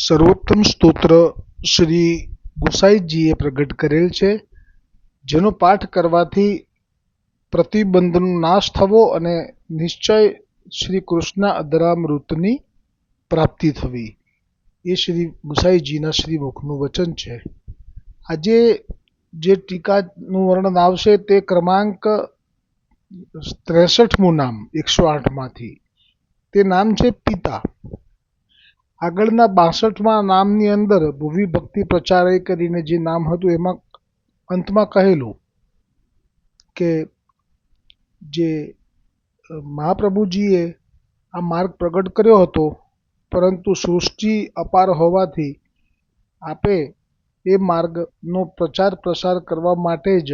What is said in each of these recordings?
સર્વોત્તમ સ્તોત્ર શ્રી ગુસાઈજીએ પ્રગટ કરેલ છે, જેનો પાઠ કરવાથી પ્રતિબંધનો નાશ થવો અને નિશ્ચય શ્રી કૃષ્ણ અધરામૃતની પ્રાપ્તિ થવી, એ શ્રી ગુસાઈજીના શ્રી મુખનું વચન છે. આજે જે ટીકાનું વર્ણન આવશે તે ક્રમાંક 63મું નામ 108માંથી. તે નામ છે પિતા. આગળના 62મા નામની અંદર ભુવિ ભક્તિ પ્રચારય કરીને જે નામ હતું એમાં અંતમાં કહેલું કે જે મહાપ્રભુજીએ આ માર્ગ પ્રગટ કર્યો હતો, પરંતુ સૃષ્ટિ અપાર હોવાથી આપે એ માર્ગનો પ્રચાર પ્રસાર કરવા માટે જ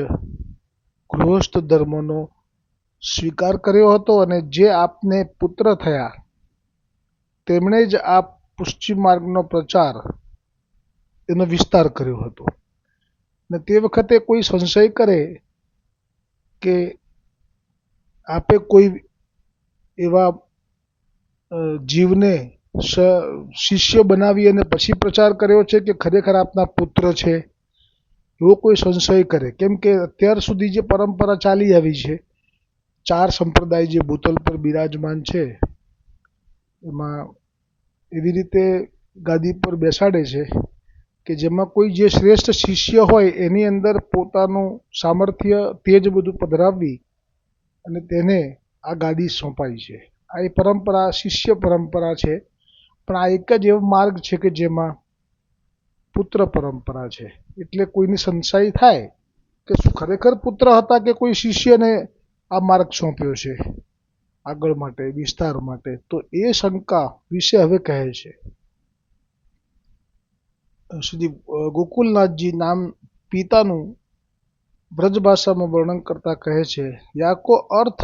ગૃહસ્થ ધર્મનો સ્વીકાર કર્યો હતો અને જે આપને પુત્ર થયા તેમણે જ આ પુષ્ટિ માર્ગનો પ્રચાર એનો વિસ્તાર કર્યો હતો. ને તે વખતે કોઈ સંશય કરે કે આપે કોઈ એવા જીવને શિષ્ય બનાવી અને પછી પ્રચાર કર્યો છે કે ખરેખર આપના પુત્ર છે, એવો કોઈ સંશય કરે. કેમ કે અત્યાર સુધી જે પરંપરા ચાલી આવી છે, 4 સંપ્રદાય જે ભૂતલ પર બિરાજમાન છે એમાં એવી રીતે ગાદી પર બેસાડે છે કે જેમાં કોઈ જે શ્રેષ્ઠ શિષ્ય હોય એની અંદર પોતાનું સામર્થ્ય તેજ બધું પધરાવી અને તેને આ ગાદી સોંપાય છે. આ એ પરંપરા શિષ્ય પરંપરા છે, પણ આ એક જ એવો માર્ગ છે કે જેમાં પુત્ર પરંપરા છે. એટલે કોઈને સંશય થાય કે શું ખરેખર પુત્ર હતા કે કોઈ શિષ્યને આ માર્ગ સોંપ્યો છે આગળ માટે વિસ્તાર માટે, તો એ શંકા વિશે હવે કહે છે. શ્રી ગોકુલનાથજી નામ પિતાનું ब्रज भाषा में वर्णन करता कहे छे, या को अर्थ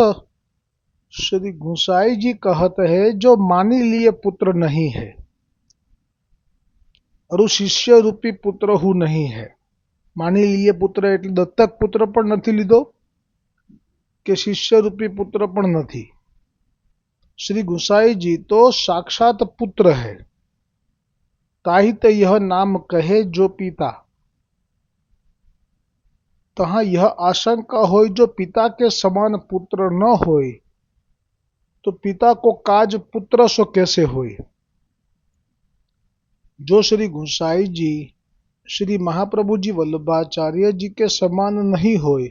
श्री गुसाई जी कहते हैं जो मानी लिए पुत्र नहीं है और शिष्य रूपी पुत्र हूँ नहीं है. मानी लिए पुत्र એટલે દત્તક પુત્ર પણ નથી લીધો કે શિષ્ય રૂપી પુત્ર પણ નથી. श्री गुसाई जी तो साक्षात पुत्र है. ताहित यह नाम कहे जो पिता. तहाँ यह आशंका हो जो पिता के समान पुत्र न होय तो पिता को काज पुत्र सो कैसे होय. जो श्री गुसाई जी श्री महाप्रभु जी वल्लभाचार्य जी के समान नहीं होय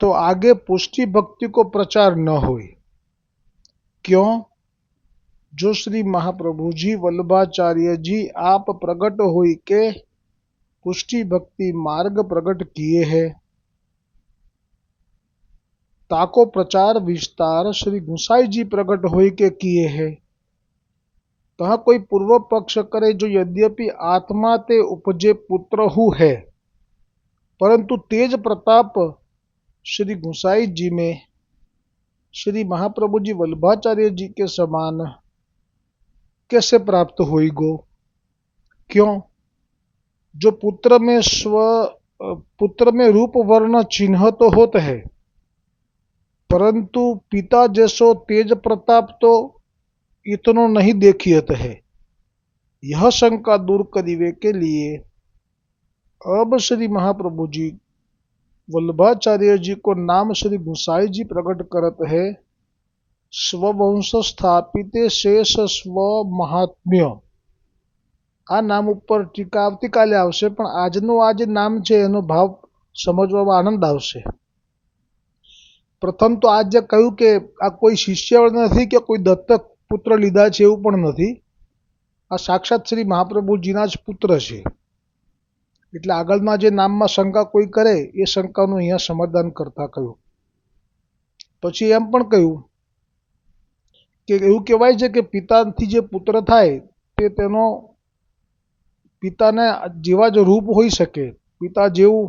तो आगे पुष्टि भक्ति को प्रचार न होय. क्यों? जो श्री महाप्रभु जी वल्लभाचार्य जी आप प्रगट होई के पुष्टि भक्ति मार्ग प्रकट किए हैं, ताको प्रचार विस्तार श्री गुसाई जी प्रकट होई के किए हैं. तहाँ कोई पूर्व पक्ष करे जो यद्यपि आत्मा ते उपजे पुत्र हु है, परंतु तेज प्रताप श्री गुसाई जी में श्री महाप्रभु जी वल्लभाचार्य जी के समान कैसे प्राप्त होई गो. क्यों? जो पुत्र में रूप वर्ण चिन्ह तो होते है, परंतु पिता जैसो तेज प्रताप तो इतनो नहीं देखियत है. यह शंका दूर करीवे के लिए अब श्री महाप्रभु जी वल्लभाचार्य जी को नाम श्री गुसाई जी प्रकट करत है. स्ववंश स्थापित शेष स्व महात्म्य. આ નામ ઉપર ટીકા આવતીકાલે આવશે, પણ આજનું આ જે નામ છે એનો ભાવ સમજવામાં આનંદ આવશે. પ્રથમ તો આ જે કહ્યું કે આ કોઈ શિષ્ય નથી કે કોઈ દત્તક પુત્ર લીધા છે એવું પણ નથી. આ સાક્ષાત શ્રી મહાપ્રભુજીના જ પુત્ર છે. એટલે આગળના જે નામમાં શંકા કોઈ કરે એ શંકાનું અહીંયા સમાધાન કરતા કહ્યું. પછી એમ પણ કહ્યું કે એવું કહેવાય છે કે પિતાથી જે પુત્ર થાય તે તેનો પિતાને જેવા જ રૂપ હોઈ શકે, પિતા જેવું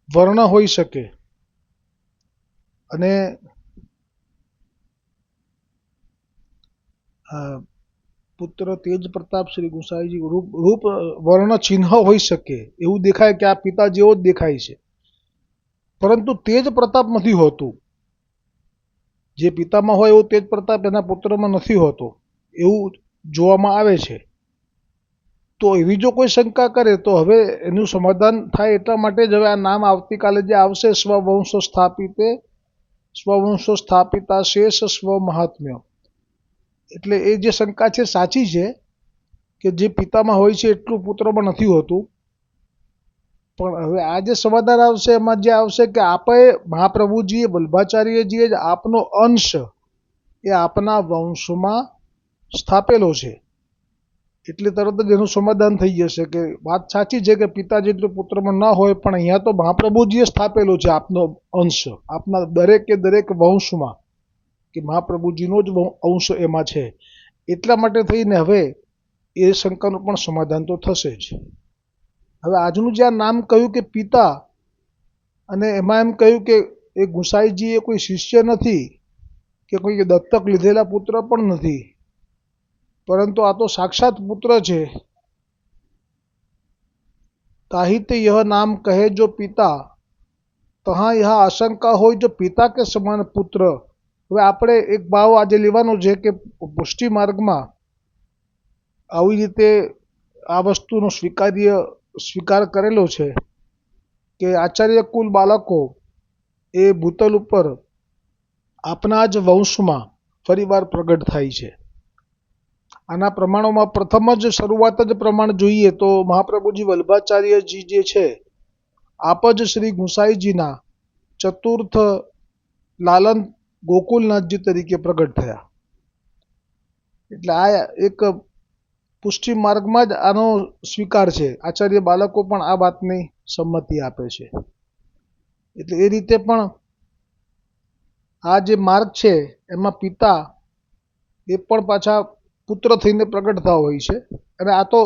વર્ણ હોઈ શકે અને પુત્ર તેજ પ્રતાપ શ્રી ગુસાઈજી રૂપ વર્ણ ચિહ્ન હોઈ શકે, એવું દેખાય કે આ પિતા જેવો જ દેખાય છે, પરંતુ તેજ પ્રતાપ નથી હોતું. જે પિતામાં હોય એવો તેજ પ્રતાપ એના પુત્રમાં નથી હોતો એવું જોવામાં આવે છે. તો એવી જો કોઈ શંકા કરે તો હવે એનું સમાધાન થાય એટલા માટે જ હવે આ નામ આવતીકાલે જે આવશે સ્વવંશો સ્થાપિતા શેષ સ્વ મહાત્મ્ય, એટલે એ જે શંકા છે સાચી છે કે જે પિતામાં હોય છે એટલું પુત્રમાં નથી હોતું. પણ હવે આ જે સમાધાન આવશે એમાં જે આવશે કે આપે મહાપ્રભુજીએ વલ્ભાચાર્યજીએ જ આપનો અંશ એ આપના વંશમાં સ્થાપેલો છે, એટલે તરત જ એનું સમાધાન થઈ જશે કે વાત સાચી છે કે પિતા જેટલું પુત્રમાં ન હોય, પણ અહીંયા તો મહાપ્રભુજીએ સ્થાપેલો છે આપનો અંશ આપના દરેકે દરેક વંશમાં, કે મહાપ્રભુજીનો જ અંશ એમાં છે. એટલા માટે થઈને હવે એ શંકાનું પણ સમાધાન તો થશે જ. હવે આજનું જે આ નામ કહ્યું કે પિતા, અને એમાં એમ કહ્યું કે એ ગુસાઈજી એ કોઈ શિષ્ય નથી કે કોઈ દત્તક લીધેલા પુત્ર પણ નથી, પરંતુ આ તો સાક્ષાત પુત્ર છે. તાહિત યહ નામ કહે જો પિતા, તહા યહ આશંકા હોય જો પિતા કે સમાન પુત્ર. હવે આપણે એક ભાવ આજે લેવાનો છે કે પુષ્ટિ માર્ગમાં આવી રીતે આ વસ્તુનો સ્વીકાર કરેલો છે કે આચાર્ય કુલ બાળકો એ ભૂતલ ઉપર આપના જ વંશમાં ફરીવાર પ્રગટ થાય છે. આના પ્રમાણોમાં પ્રથમ જ શરૂઆત જ પ્રમાણ જોઈએ તો મહાપ્રભુજી વલ્ભાચાર્યજી જે છે આપ જ શ્રી ગુસાઈજીના ચતુર્થ લાલન ગોકુલનાથજી તરીકે પ્રગટ થયા. એટલે આ એક પુષ્ટિ માર્ગમાં જ આનો સ્વીકાર છે. આચાર્ય બાળકો પણ આ વાતની સંમતિ આપે છે. એટલે એ રીતે પણ આ જે માર્ગ છે એમાં પિતા એ પણ પાછા પુત્ર થઈને પ્રગટ થતા હોય છે. અને આ તો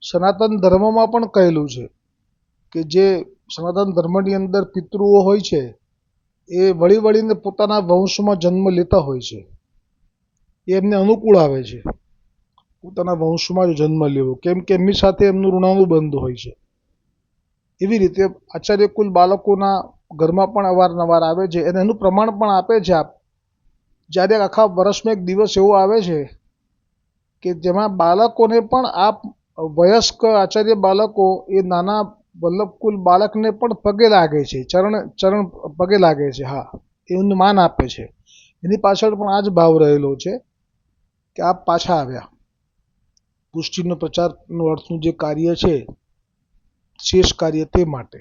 સનાતન ધર્મમાં પણ કહેલું છે કે જે સનાતન ધર્મની અંદર પિતૃઓ હોય છે એ વળી વળીને પોતાના વંશમાં જન્મ લેતા હોય છે. એ એમને અનુકૂળ આવે છે પોતાના વંશમાં જ જન્મ લેવો, કેમ કે એમની સાથે એમનું ઋણાનુબંધ હોય છે. એવી રીતે આચાર્ય કુલ બાળકોના ઘરમાં પણ અવારનવાર આવે છે, અને એનું પ્રમાણ પણ આપે છે. જ્યારે આખા વર્ષમાં એક દિવસ એવો આવે છે કે જેમાં બાળકોને પણ આ વયસ્ક આચાર્ય બાળકો એ નાના વલ્લભકુલ બાળકને પણ પગે લાગે છે, ચરણ પગે લાગે છે. હા, એનું માન આપે છે. એની પાછળ પણ આ જ ભાવ રહેલો છે કે આપ પાછા આવ્યા. પુષ્ટિનો પ્રચારનો અર્થનું જે કાર્ય છે શેષ કાર્ય તે માટે.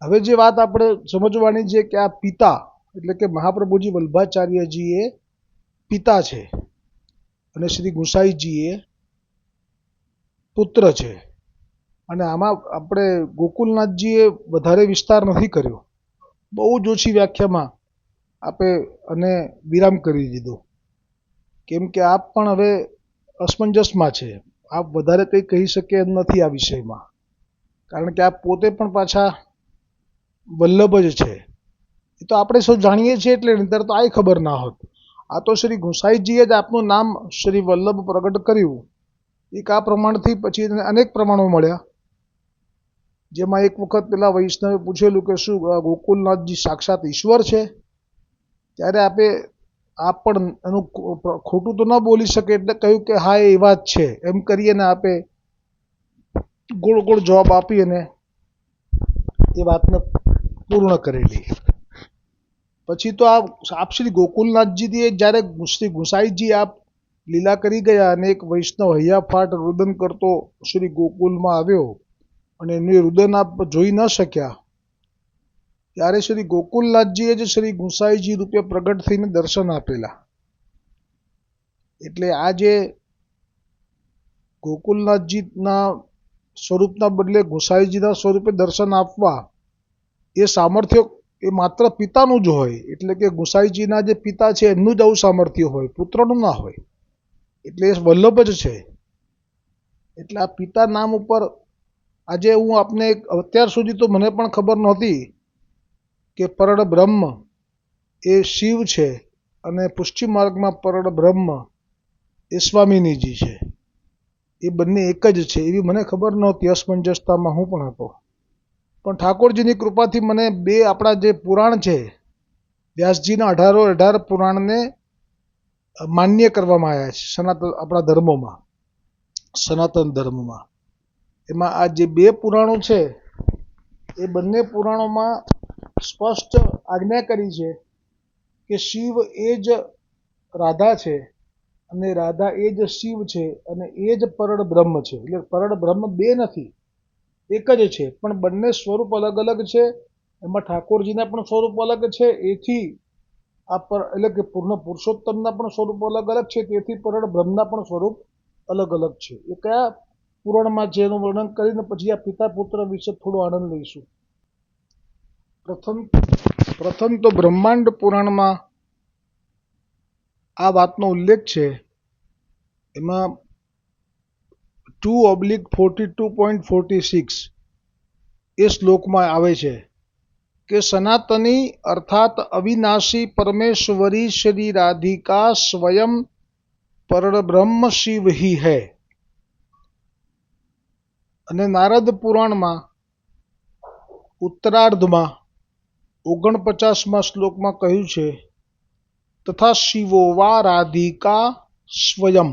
હવે જે વાત આપણે સમજવાની છે કે આ પિતા એટલે કે મહાપ્રભુજી વલ્ભાચાર્યજી એ પિતા છે અને શ્રી ગુસાઈજી એ પુત્ર છે. અને આમાં આપણે ગોકુલનાથજીએ વધારે વિસ્તાર નથી કર્યો, બહુ જ ઓછી વ્યાખ્યામાં આપે અને વિરામ કરી દીધો, કેમ કે આપ પણ હવે અસમંજસમાં છે. આપ વધારે કંઈ કહી શકે એમ નથી આ વિષયમાં, કારણ કે આપ પોતે પણ પાછા વલ્લભ જ છે. એ તો આપણે સૌ જાણીએ છીએ, એટલે નહીંતર તો આય ખબર ના હોત. આ તો શ્રી ગુસાઈજીએ જ આપનું નામ શ્રી વલ્લભ પ્રગટ કર્યું. એક આ પ્રમાણથી પછી અનેક પ્રમાણો મળ્યા, જેમાં એક વખત પેલા વૈષ્ણવે પૂછેલું કે શું ગોકુલનાથજી સાક્ષાત ઈશ્વર છે? ત્યારે આપ પણ એનું ખોટું તો ન બોલી શકે, એટલે કહ્યું કે હા એ વાત છે. એમ કરીને આપે ગોળ ગોળ જવાબ આપી અને એ વાતને પૂર્ણ કરેલી. પછી તો આપ શ્રી ગોકુલનાથજીએ જ્યારે શ્રી ગુસાઈજી આપ લીલા કરી ગયા અને એક વૈષ્ણવ હૈયાફાટ રુદન કરતો શ્રી ગોકુલમાં આવ્યો અને એનું રુદન આપ જોઈ ન શક્યા, ત્યારે શ્રી ગોકુલનાથજીએ જ શ્રી ગુસાઈજી રૂપે પ્રગટ થઈને દર્શન આપેલા. એટલે આ જે ગોકુલનાથજીના સ્વરૂપના બદલે ગુસાઈજીના સ્વરૂપે દર્શન આપવા એ સામર્થ્ય એ માત્ર પિતાનું જ હોય. એટલે કે ગુસાઈજીના જે પિતા છે એમનું જ આવું સામર્થ્ય હોય, પુત્રનું ના હોય. એટલે એ વલ્લભ જ છે. એટલે આ પિતા નામ ઉપર આજે હું આપને અત્યાર સુધી તો મને પણ ખબર નહોતી કે પરળ બ્રહ્મ એ શિવ છે અને પુષ્ટિ માર્ગમાં પરળ બ્રહ્મ એ સ્વામિનીજી છે. એ બંને એક જ છે એવી મને ખબર નહોતી. અસમંજસતામાં હું પણ હતો, પણ ઠાકોરજીની કૃપાથી મને બે આપણા જે પુરાણ છે વ્યાસજીના 18 પુરાણને માન્ય કરવામાં આવ્યા છે સનાતન આપણા ધર્મોમાં. સનાતન ધર્મમાં. એમાં આ જે બે પુરાણો છે એ બંને પુરાણોમાં સ્પષ્ટ આજ્ઞા કરી છે કે શિવ એ જ રાધા છે અને રાધા એ જ શિવ છે અને એ જ પરળ બ્રહ્મ છે. એટલે પરળ બ્રહ્મ બે નથી, એક જ છે, પણ બંને સ્વરૂપ અલગ અલગ છે. એમાં ઠાકોરજીના પણ સ્વરૂપ અલગ છે, એથી એટલે કે પૂર્ણ પુરુષોત્તમના પણ સ્વરૂપ અલગ અલગ છે, તેથી પરળ બ્રહ્મના પણ સ્વરૂપ અલગ અલગ છે. એ કયા પુરાણમાં છે એનું વર્ણન કરીને પછી આ પિતા પુત્ર વિશે થોડો આનંદ લઈશું. પ્રથમ તો બ્રહ્માંડ પુરાણમાં આ વાતનો ઉલ્લેખ છે. એમાં 2/42.46 એ શ્લોકમાં આવે છે કે સનાતની અર્થાત અવિનાશી પરમેશ્વરી શ્રી રાધિકા સ્વયં પરબ્રહ્મ શિવ ही है. અને નારદ પુરાણમાં ઉત્તરાર્ધમાં 49મા શ્લોકમાં કહ્યું છે તથા શિવો વા રાધિકા સ્વયં.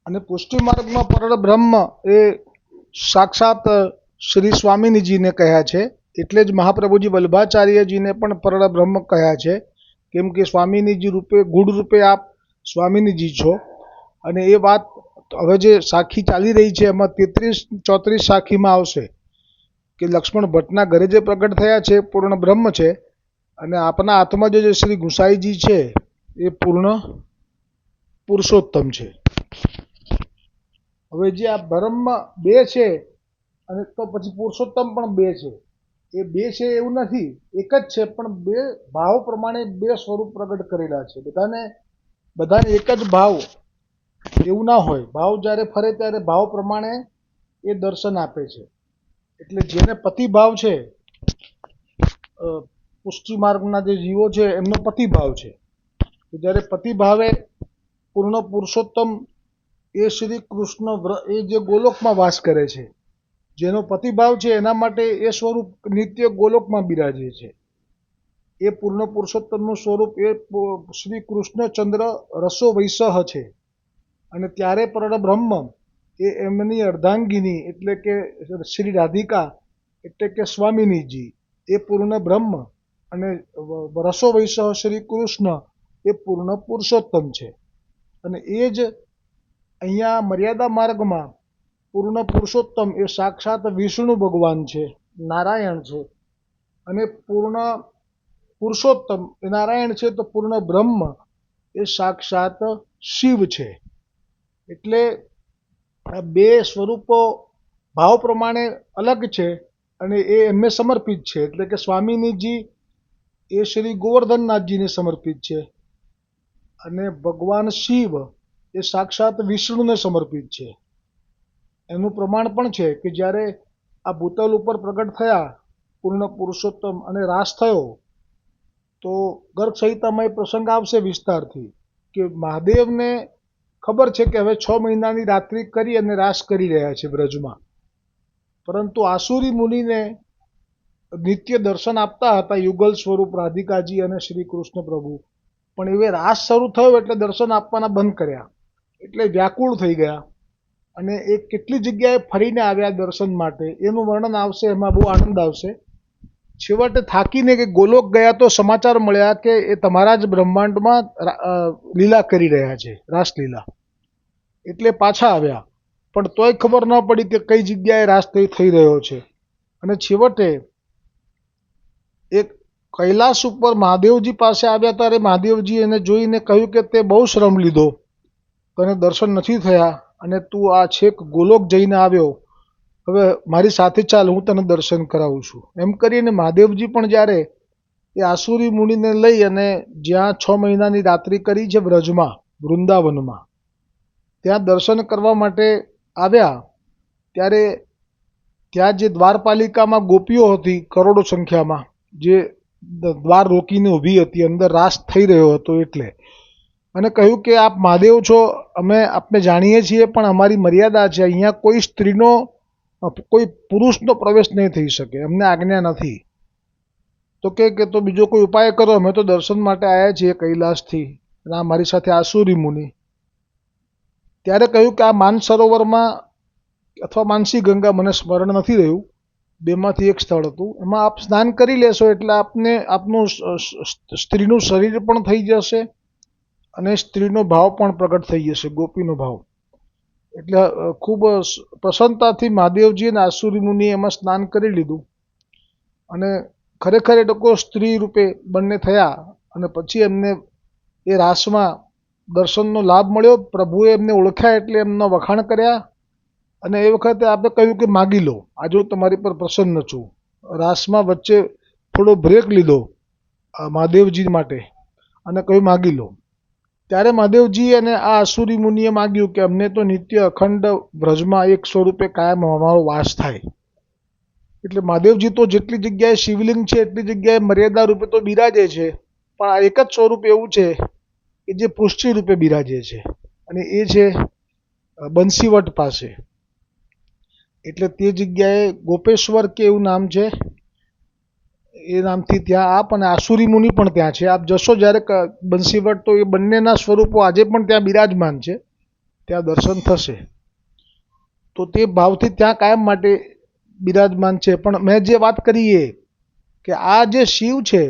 અને પુષ્ટિ માર્ગમાં પરળ બ્રહ્મ એ સાક્ષાત શ્રી સ્વામિનીજીને કહ્યા છે. એટલે જ મહાપ્રભુજી વલ્લભાચાર્યજીને પણ પરળ બ્રહ્મ કહ્યા છે, કેમ કે સ્વામિનીજી રૂપે ગુણ રૂપે આપ સ્વામિનીજી છો. અને એ વાત હવે જે સાખી ચાલી રહી છે એમાં 33-34 સાખીમાં આવશે કે લક્ષ્મણ ભટ્ટના ઘરે જે પ્રગટ થયા છે પૂર્ણ બ્રહ્મ છે, અને આપના હાથમાં જે શ્રી ગુસાઈજી છે એ પૂર્ણ પુરુષોત્તમ છે. હવે જે આ બ્રહ્મ બે છે અને તો પછી પુરુષોત્તમ પણ બે છે. એ બે છે એવું નથી, એક જ છે, પણ બે ભાવ પ્રમાણે બે સ્વરૂપ પ્રગટ કરેલા છે. બધાને એક જ ભાવ એવું ના હોય. ભાવ જ્યારે ફરે ત્યારે ભાવ પ્રમાણે એ દર્શન આપે છે. એટલે જેને પતિભાવ છે, પુષ્ટિ માર્ગના જે જીવો છે એમનો પતિભાવ છે. જ્યારે પતિભાવે પૂર્ણ પુરુષોત્તમ એ શ્રી કૃષ્ણ એ જે ગોલોકમાં વાસ કરે છે, જેનો પતિભાવ છે એના માટે એ સ્વરૂપ નિત્ય ગોલોકમાં બિરાજે છે. એ પૂર્ણ પુરુષોત્તમનું સ્વરૂપ એ શ્રી કૃષ્ણચંદ્ર રસો વૈસહ છે. અને ત્યારે પરળ બ્રહ્મ એ એમની અર્ધાંગિની એટલે કે શ્રી રાધિકા એટલે કે સ્વામિનીજી એ પૂર્ણ બ્રહ્મ અને રસો વૈસહ શ્રી કૃષ્ણ એ પૂર્ણ પુરુષોત્તમ છે. અને એ જ અહીંયા મર્યાદા માર્ગમાં પૂર્ણ પુરુષોત્તમ એ સાક્ષાત વિષ્ણુ ભગવાન છે, નારાયણ છે. અને પૂર્ણ પુરુષોત્તમ એ નારાયણ છે, તો પૂર્ણ બ્રહ્મ એ સાક્ષાત શિવ છે. એટલે આ બે સ્વરૂપો ભાવ પ્રમાણે અલગ છે અને એ એમને સમર્પિત છે. એટલે કે સ્વામિનીજી એ શ્રી ગોવર્ધનનાથજીને સમર્પિત છે અને ભગવાન શિવ એ સાક્ષાત વિષ્ણુને સમર્પિત છે. એનું પ્રમાણ પણ છે કે જ્યારે આ ભૂતલ ઉપર પ્રગટ થયા પૂર્ણ પુરુષોત્તમ અને રાસ થયો, તો ગર્ગ સંહિતામાં એ પ્રસંગ આવશે વિસ્તારથી કે મહાદેવને ખબર છે કે હવે 6 મહિનાની રાત્રિ કરી અને રાસ કરી રહ્યા છે બ્રજમાં, પરંતુ આસુરી મુનિને નિત્ય દર્શન આપતા હતા યુગલ સ્વરૂપ રાધિકાજી અને શ્રી કૃષ્ણ પ્રભુ, પણ હવે રાસ શરૂ થયો એટલે દર્શન આપવાના બંધ કર્યા. એટલે વ્યાકુળ થઈ ગયા અને એ કેટલી જગ્યાએ ફરીને આવ્યા દર્શન માટે એનું વર્ણન આવશે. એમાં બહુ આનંદ આવશે. છેવટે થાકીને કે ગોલોક ગયા તો સમાચાર મળ્યા કે એ તમારા જ બ્રહ્માંડમાં લીલા કરી રહ્યા છે, રાસલીલા. એટલે પાછા આવ્યા, પણ તોય ખબર ન પડી કે કઈ જગ્યાએ રાસ થઈ રહ્યો છે. અને છેવટે એક કૈલાસ ઉપર મહાદેવજી પાસે આવ્યા ત્યારે મહાદેવજી એને જોઈને કહ્યું કે તે બહુ શ્રમ લીધો, તને દર્શન નથી થયા અને તું આ છેક ગોલોક જઈને આવ્યો, હવે મારી સાથે ચાલ, હું તને દર્શન કરાવું છું. એમ કરીને મહાદેવજી પણ જ્યારે એ આસુરી મુનિને લઈ અને જ્યાં 6 મહિનાની રાત્રિ કરી છે બ્રજમાં વૃંદાવનમાં, ત્યાં દર્શન કરવા માટે આવ્યા ત્યારે ત્યાં જે દ્વારપાલિકામાં ગોપીઓ હતી કરોડો સંખ્યામાં, જે દ્વાર રોકીને ઊભી હતી, અંદર રાસ થઈ રહ્યો હતો એટલે, અને કહ્યું કે આપ મહાદેવ છો, અમે આપને જાણીએ છીએ, પણ અમારી મર્યાદા છે, અહીંયા કોઈ સ્ત્રીનો કોઈ પુરુષનો પ્રવેશ નહીં થઈ શકે, અમને આજ્ઞા નથી. તો કે તો બીજો કોઈ ઉપાય કરો, અમે તો દર્શન માટે આવ્યા છીએ કૈલાસથી, અને આ મારી સાથે આસુરી મુનિ. ત્યારે કહ્યું કે આ માનસરોવરમાં અથવા માનસી ગંગા, મને સ્મરણ નથી રહ્યું, બેમાંથી એક સ્થળ હતું, એમાં આપ સ્નાન કરી લેશો એટલે આપને આપનું સ્ત્રીનું શરીર પણ થઈ જશે અને સ્ત્રીનો ભાવ પણ પ્રગટ થઈ જશે, ગોપીનો ભાવ. એટલે ખૂબ પ્રસન્નતાથી મહાદેવજી અને આસુરી મુનિએ એમાં સ્નાન કરી લીધું અને ખરેખર એ લોકો સ્ત્રી રૂપે બંને થયા અને પછી એમને એ રાસમાં દર્શનનો લાભ મળ્યો. પ્રભુએ એમને ઓળખ્યા એટલે એમના વખાણ કર્યા અને એ વખતે આપણે કહ્યું કે માગી લો, આજે હું તમારી પર પ્રસન્ન છું. રાસમાં વચ્ચે થોડો બ્રેક લીધો મહાદેવજી માટે અને કહ્યું માગી લો. ત્યારે મહાદેવજી અને આ આસુરી મુનિએ માગ્યું કે અમને તો નિત્ય અખંડ વ્રજમાં એક સ્વરૂપે કાયમ અમારો વાસ થાય. એટલે મહાદેવજી તો જેટલી જગ્યાએ શિવલિંગ છે એટલી જગ્યાએ મર્યાદા રૂપે તો બિરાજે છે, પણ આ એક જ સ્વરૂપ એવું છે કે જે પુષ્ટિ રૂપે બિરાજે છે અને એ છે બંસીવટ પાસે. એટલે તે જગ્યાએ ગોપેશ્વર કે એવું નામ છે, એ નામથી ત્યાં આપ અને આસુરી મુનિ પણ ત્યાં છે. આપ જશો જ્યારે બંસીવટ તો એ બંનેના સ્વરૂપો આજે પણ ત્યાં બિરાજમાન છે, ત્યાં દર્શન થશે. તો તે ભાવથી ત્યાં કાયમ માટે બિરાજમાન છે. પણ મેં જે વાત કરી એ કે આ જે શિવ છે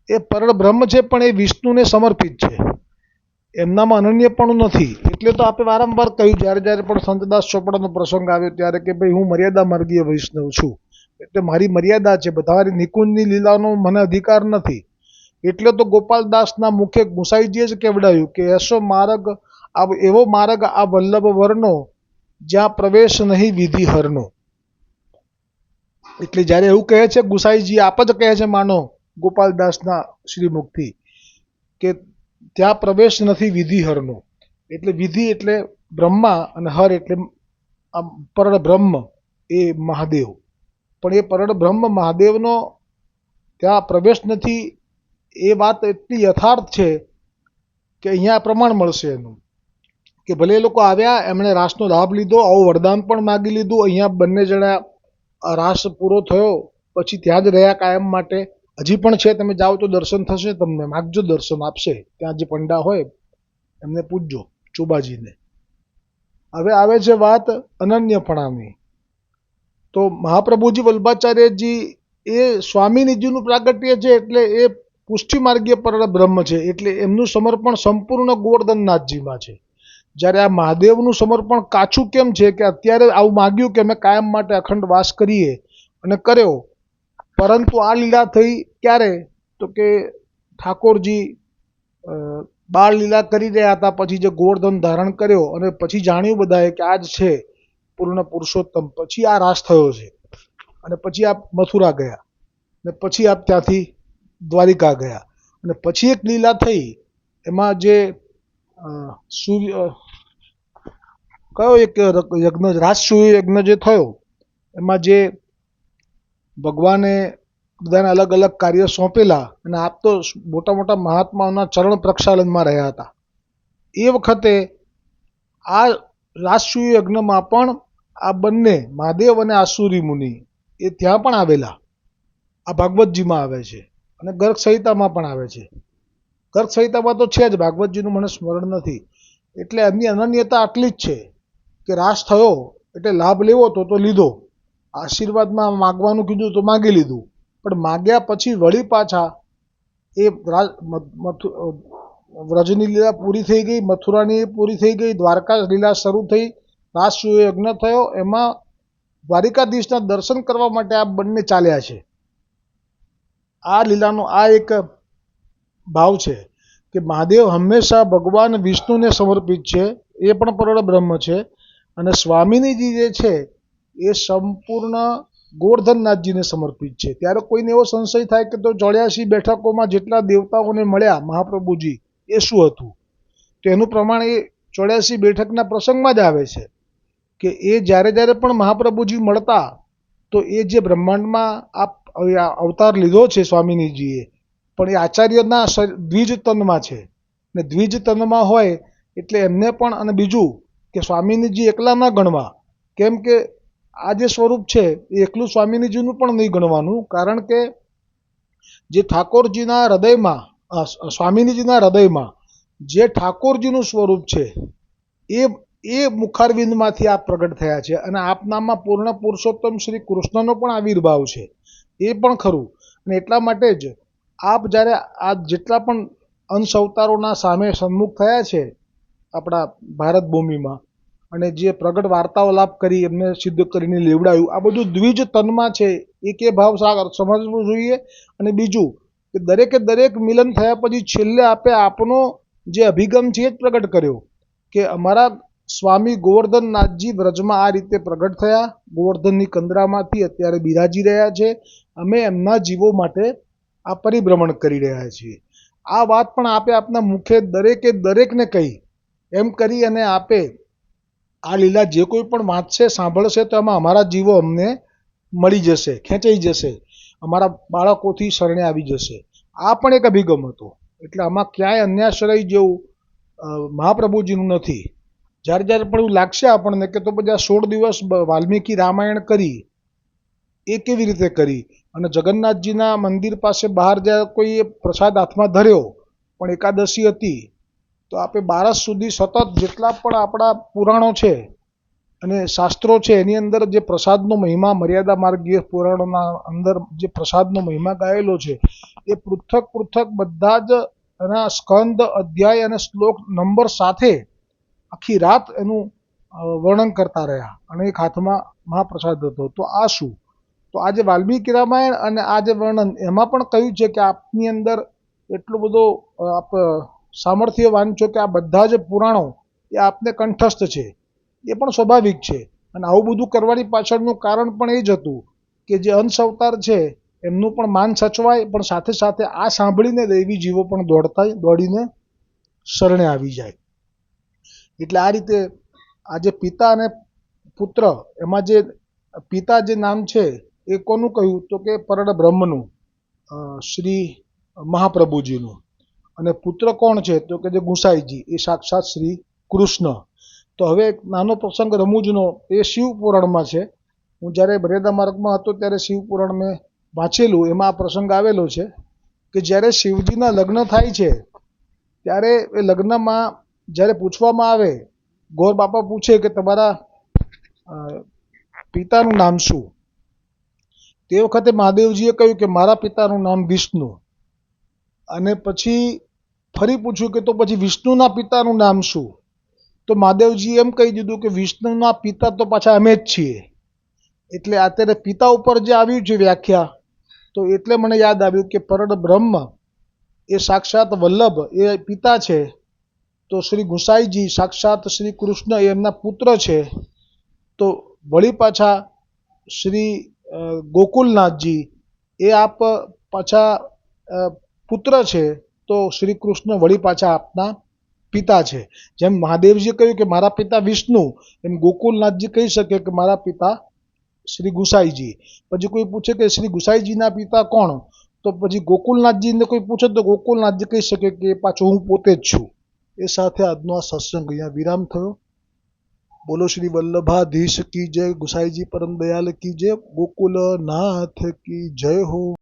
એ પરળ બ્રહ્મ છે, પણ એ વિષ્ણુને સમર્પિત છે, એમનામાં અનન્યપણું નથી. એટલે તો આપણે વારંવાર કહ્યું જ્યારે જ્યારે પણ સંતદાસ ચોપડાનો પ્રસંગ આવ્યો ત્યારે કે ભાઈ હું મર્યાદા માર્ગીય વૈષ્ણવ છું, એટલે મારી મર્યાદા છે, બધાની નિકુંજની લીલાનો મને અધિકાર નથી. એટલે તો ગોપાલદાસના મુખે ગુસાઈજીએ જ કેવડાવ્યું કે એસો માર્ગ, એવો માર્ગ આ વલ્લભ વર્ણો જ્યાં પ્રવેશ નહીં વિધિ હરનો. એટલે જ્યારે એવું કહે છે ગુસાઈજી, આપ જ કહે છે માનો ગોપાલદાસના શ્રીમુખથી કે ત્યાં પ્રવેશ નથી વિધિ હરનો. એટલે વિધિ એટલે બ્રહ્મા અને હર એટલે પરળ બ્રહ્મ એ મહાદેવ. પણ એ પરળ બ્રહ્મ મહાદેવનો ત્યાં પ્રવેશ નથી, એ વાત એટલી યથાર્થ છે કે અહીંયા પ્રમાણ મળશે એનું કે ભલે એ લોકો આવ્યા, એમણે રાસનો લાભ લીધો, આવું વરદાન પણ માગી લીધું. અહીંયા બંને જણા રાસ પૂરો થયો પછી ત્યાં જ રહ્યા કાયમ માટે. હજી પણ છે, તમે જાઓ તો દર્શન થશે તમને, માગજો દર્શન આપશે. ત્યાં જે પંડા હોય એમને પૂછજો, ચોબાજીને. હવે આવે છે વાત અનન્યપણાની. તો મહાપ્રભુજી વલ્ભાચાર્યજી એ સ્વામિનીજીનું પ્રાગટ્ય છે, એટલે એ પુષ્ટિ માર્ગીય પરળ બ્રહ્મ છે, એટલે એમનું સમર્પણ સંપૂર્ણ ગોવર્ધનનાથજીમાં છે. જ્યારે આ મહાદેવનું સમર્પણ કાચું કેમ છે કે અત્યારે આવું માગ્યું કે અમે કાયમ માટે અખંડ વાસ કરીએ અને કર્યો, પરંતુ આ લીલા થઈ ક્યારે? તો કે ઠાકોરજી બાળ લીલા કરી રહ્યા હતા, પછી જે ગોવર્ધન ધારણ કર્યો અને પછી જાણ્યું બધાએ કે આ જ છે પૂર્ણ પુરુષોત્તમ, પછી આ રાસ થયો છે. અને પછી આપ મથુરા ગયા ને પછી આપ ત્યાંથી દ્વારિકા ગયા અને પછી એક લીલા થઈ, એમાં જે સૂર્ય કયો એક યજ્ઞ, રાજસૂય યજ્ઞ જે થયો, એમાં જે ભગવાને બધાને અલગ અલગ કાર્ય સોંપેલા અને આપ તો મોટા મોટા મહાત્માઓના ચરણ પ્રક્ષાલનમાં રહ્યા હતા. એ વખતે આ રાજસૂય યજ્ઞમાં પણ આ બંને મહાદેવ અને આસુરી મુનિ એ ત્યાં પણ આવેલા. આ ભાગવતજીમાં આવે છે અને ગર્ગ સંહિતામાં પણ આવે છે. ગર્ગ સંહિતામાં તો છે જ, ભાગવતજીનું મને સ્મરણ નથી. એટલે એમની અનન્યતા આટલી જ છે કે રાસ થયો એટલે લાભ લેવો તો લીધો, આશીર્વાદમાં માગવાનું કીધું તો માગી લીધું, પણ માગ્યા પછી વળી પાછા એ વ્રજની લીલા પૂરી થઈ ગઈ, મથુરાની પૂરી થઈ ગઈ, દ્વારકા લીલા શરૂ થઈ, રાસસૂય યજ્ઞ થયો, એમાં દ્વારિકાધીશના દર્શન કરવા માટે આ બંને ચાલ્યા છે. આ લીલાનો આ એક ભાવ છે કે મહાદેવ હંમેશા ભગવાન વિષ્ણુને સમર્પિત છે, એ પણ પરળ બ્રહ્મ છે, અને સ્વામિનીજી જે છે એ સંપૂર્ણ ગોવર્ધનનાથજીને સમર્પિત છે. ત્યારે કોઈને એવો સંશય થાય કે તો 84 બેઠકોમાં જેટલા દેવતાઓને મળ્યા મહાપ્રભુજી એ શું હતું? તો એનું પ્રમાણ એ 84 બેઠકના પ્રસંગમાં જ આવે છે કે એ જ્યારે જ્યારે પણ મહાપ્રભુજી મળતા તો એ જે બ્રહ્માંડમાં અવતાર લીધો છે સ્વામિનીજીએ, પણ એ આચાર્યના દ્વિજ તનમાં છે ને દ્વિજ તનમાં હોય એટલે એમને પણ, અને બીજું કે સ્વામિનીજી એકલા ન ગણવા, કેમ કે આ જે સ્વરૂપ છે એ એકલું સ્વામિનીજીનું પણ નહીં ગણવાનું, કારણ કે જે ઠાકોરજીના હૃદયમાં, સ્વામિનીજીના હૃદયમાં જે ઠાકોરજીનું સ્વરૂપ છે એ એ મુખારવિંદમાંથી આપ પ્રગટ થયા છે અને આપનામાં પૂર્ણ પુરુષોત્તમ શ્રી કૃષ્ણનો પણ આવિર્ભાવ છે, એ પણ ખરું. અને એટલા માટે જ આપ જ્યારે આ જેટલા પણ અંશ અવતારોના સામે સન્મુખ થયા છે આપણા ભારત ભૂમિમાં અને જે પ્રગટ વાર્તાલાપ કરી એમને સિદ્ધ કરીને લેવડાવ્યું, આ બધું દ્વિજ તનમાં છે. એક એ ભાવ સમજવું જોઈએ. અને બીજું કે દરેકે દરેક મિલન થયા પછી છેલ્લે આપે આપનો જે અભિગમ છે એ જ પ્રગટ કર્યો કે અમારા સ્વામી ગોવર્ધનનાથજી વ્રજમાં આ રીતે પ્રગટ થયા, ગોવર્ધનની કંદરામાંથી અત્યારે બિરાજી રહ્યા છે, અમે એમના જીવો માટે આ પરિભ્રમણ કરી રહ્યા છીએ. આ વાત પણ આપે આપના મુખે દરેકે દરેકને કહી. એમ કરી અને આપે આ લીલા જે કોઈ પણ વાંચશે સાંભળશે તો એમાં અમારા જીવો અમને મળી જશે, ખેંચાઈ જશે, અમારા બાળકોથી શરણે આવી જશે. આ પણ એક અભિગમ હતો. એટલે આમાં ક્યાંય અન્યાશ્રય જેવું મહાપ્રભુજીનું નથી. જ્યારે જ્યારે પણ એવું લાગશે આપણને કે તો પછી આ 16 દિવસ વાલ્મીકી રામાયણ કરી એ કેવી રીતે કરી, અને જગન્નાથજીના મંદિર પાસે બહાર જ્યારે કોઈ પ્રસાદ હાથમાં ધર્યો પણ એકાદશી હતી તો આપે બારસ સુધી સતત જેટલા પણ આપણા પુરાણો છે અને શાસ્ત્રો છે એની અંદર જે પ્રસાદનો મહિમા, મર્યાદા માર્ગીય પુરાણોના અંદર જે પ્રસાદનો મહિમા ગાયેલો છે એ પૃથક પૃથક બધા જ એના સ્કંદ, અધ્યાય અને શ્લોક નંબર સાથે આખી રાત એનું વર્ણન કરતા રહ્યા અને એક હાથમાં મહાપ્રસાદ હતો. તો આ શું? તો આ જે વાલ્મીકી રામાયણ અને આ જે વર્ણન એમાં પણ કહ્યું છે કે આપની અંદર એટલો બધો આપ સામર્થ્ય વાંચો કે આ બધા જ પુરાણો એ આપને કંઠસ્થ છે. એ પણ સ્વાભાવિક છે. અને આવું બધું કરવાની પાછળનું કારણ પણ એ જ હતું કે જે અંશ અવતાર છે એમનું પણ માન સચવાય, પણ સાથે સાથે આ સાંભળીને દૈવી જીવો પણ દોડીને શરણે આવી જાય. એટલે આ રીતે આ જે પિતા અને પુત્ર એમાં જે પિતા જે નામ છે એ કોનું કહ્યું તો કે પરબ્રહ્મનું, શ્રી મહાપ્રભુજીનું. અને પુત્ર કોણ છે તો કે જે ગુસાઈજી, એ સાક્ષાત શ્રી કૃષ્ણ. તો હવે એક નાનો પ્રસંગ રમૂજનો એ શિવ પુરાણમાં છે. હું જ્યારે મર્યાદા માર્ગમાં હતો ત્યારે શિવ પુરાણ મેં વાંચેલું, એમાં આ પ્રસંગ આવેલો છે કે જ્યારે શિવજીના લગ્ન થાય છે ત્યારે એ લગ્નમાં જ્યારે પૂછવામાં આવે, ગોર બાપા પૂછે કે તમારા પિતાનું નામ શું? તે વખતે મહાદેવજીએ કહ્યું કે મારા પિતાનું નામ વિષ્ણુ. અને પછી ફરી પૂછ્યું કે તો પછી વિષ્ણુના પિતાનું નામ શું? તો મહાદેવજીએ એમ કહી દીધું કે વિષ્ણુના પિતા તો પાછા અમે જ છીએ. એટલે અત્યારે પિતા ઉપર જે આવ્યું છે વ્યાખ્યા, તો એટલે મને યાદ આવ્યું કે પરબ્રહ્મ એ સાક્ષાત વલ્લભ એ પિતા છે, તો શ્રી ગુસાઈજી સાક્ષાત શ્રી કૃષ્ણ એ એમના પુત્ર છે. તો વળી પાછા શ્રી ગોકુલનાથજી એ આપ પાછા પુત્ર છે, તો શ્રી કૃષ્ણ વળી પાછા આપના પિતા છે. જેમ મહાદેવજીએ કહ્યું કે મારા પિતા વિષ્ણુ, એમ ગોકુલનાથજી કહી શકે કે મારા પિતા શ્રી ગુસાઈજી. પછી કોઈ પૂછે કે શ્રી ગુસાઈજીના પિતા કોણ? તો પછી ગોકુલનાથજીને કોઈ પૂછે તો ગોકુલનાથજી કહી શકે કે પાછો હું પોતે જ છું. એ સાથે આજનો આ સત્સંગ અહીંયા વિરામ થયો. બોલો શ્રી વલ્લભાધીશ કી જય, ગુસાઈજી પરમ દયાલ કી જય, ગોકુલનાથ કી જય હો.